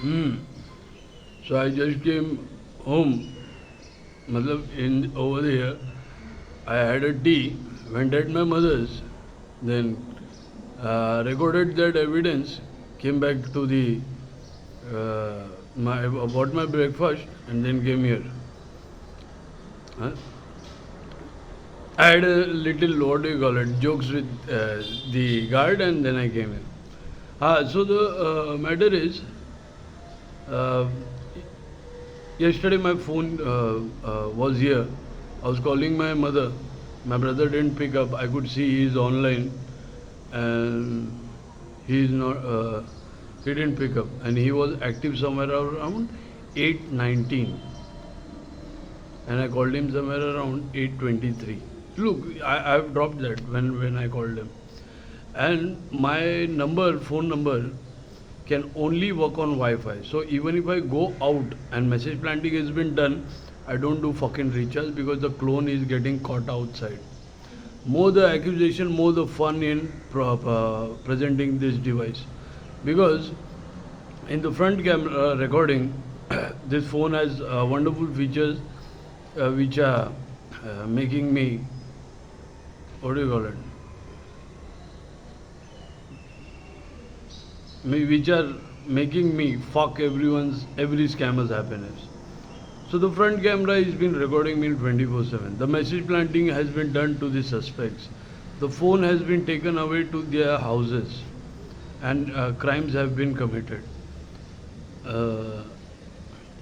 Hmm. So I just came home. In over there, I had a tea, went at my mother's, then recorded that evidence, came back to the bought my breakfast, and then came here. Huh? I had a little, what do you call it, jokes with the guard, and then I came here. So the matter is, uh, yesterday my phone was here. I was calling my mother. My brother didn't pick up. I could see he is online, and he is not. He didn't pick up, and he was active somewhere around 8:19, and I called him somewhere around 8:23. Look, I've dropped that when I called him, and my phone number, can only work on Wi-Fi. So even if I go out and message planting has been done, I don't do fucking recharge because the clone is getting caught outside. More the accusation, more the fun in presenting this device, because in the front camera recording, this phone has wonderful features which are making me, what do you call it? Which are making me fuck every scammer's happiness. So the front camera has been recording me 24/7. The message planting has been done to the suspects. The phone has been taken away to their houses, and crimes have been committed. Uh,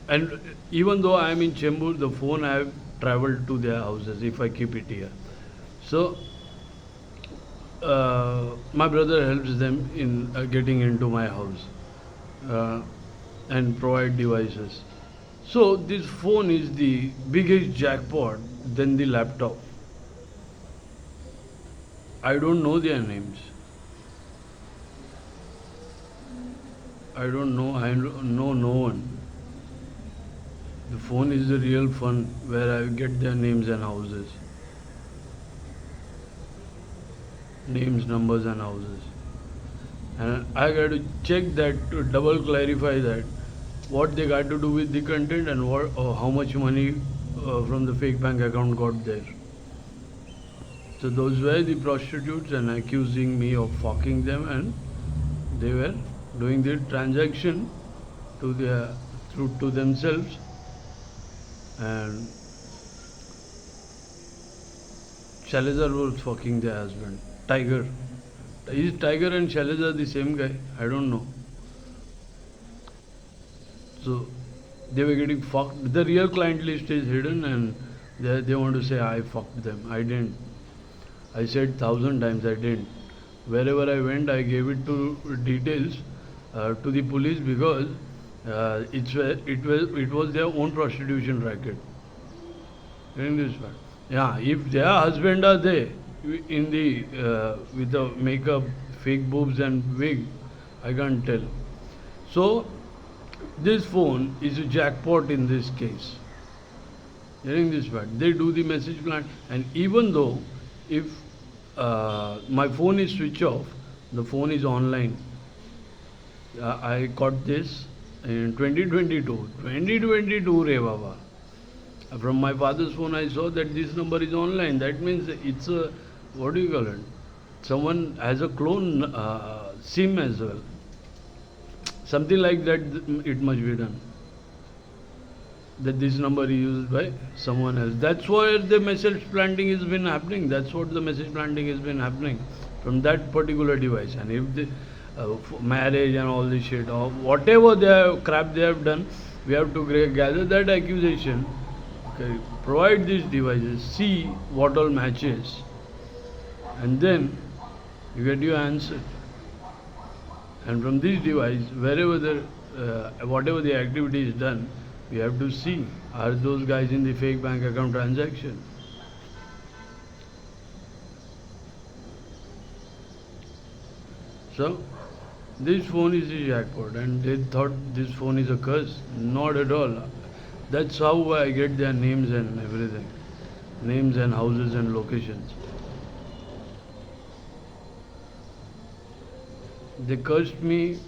and even though I am in Chembur, the phone I have traveled to their houses if I keep it here. So my brother helps them in getting into my house uh, and provide devices. So this phone is the biggest jackpot than the laptop. I don't know their names. I don't know. I know no one. The phone is the real fun where I get their names and houses. Names, numbers, and houses. And I got to check that to double clarify that what they got to do with the content and how much money from the fake bank account got there. So those were the prostitutes and accusing me of fucking them, and they were doing the transaction to their through to themselves, and Shalizar was fucking their husband. Tiger. Is Tiger and Shalizar the same guy? I don't know. So they were getting fucked. The real client list is hidden, and they want to say I fucked them. I didn't. I said 1,000 times I didn't. Wherever I went, I gave it to details to the police because it was their own prostitution racket. Getting this part. Yeah, if their husband are there in the with the makeup, fake boobs and wig, I can't tell. So this phone is a jackpot in this case. Hearing this part, they do the message plan, and even though if my phone is switched off, the phone is online. I got this in 2022. 2022, Re Baba. From my father's phone, I saw that this number is online. That means it's a, what do you call it? Someone has a clone SIM as well. Something like that, it must be done. That this number is used by someone else. That's why the message planting has been happening. That's what the message planting has been happening from that particular device. And if the marriage and all this shit, or whatever crap they have done, we have to gather that accusation, okay, provide these devices, see what all matches, and then you get your answer. And from this device, wherever whatever the activity is done, we have to see, are those guys in the fake bank account transaction. So this phone is a jackpot, and they thought this phone is a curse. Not at all. That's how I get their names and everything, names and houses and locations. They cursed me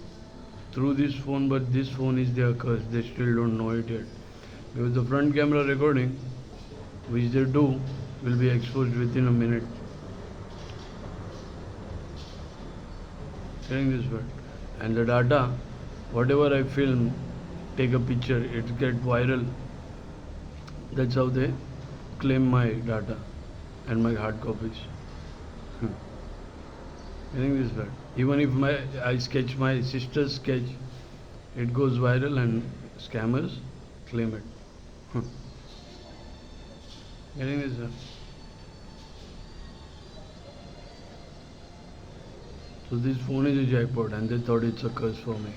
through this phone, but this phone is their curse. They still don't know it yet. Because the front camera recording, which they do, will be exposed within a minute. Saying this word. And the data, whatever I film, take a picture, it get viral. That's how they claim my data and my hard copies. Getting this word. Even if I sketch my sister's sketch, it goes viral and scammers claim it. Getting this word. So this phone is a jackpot and they thought it's a curse for me.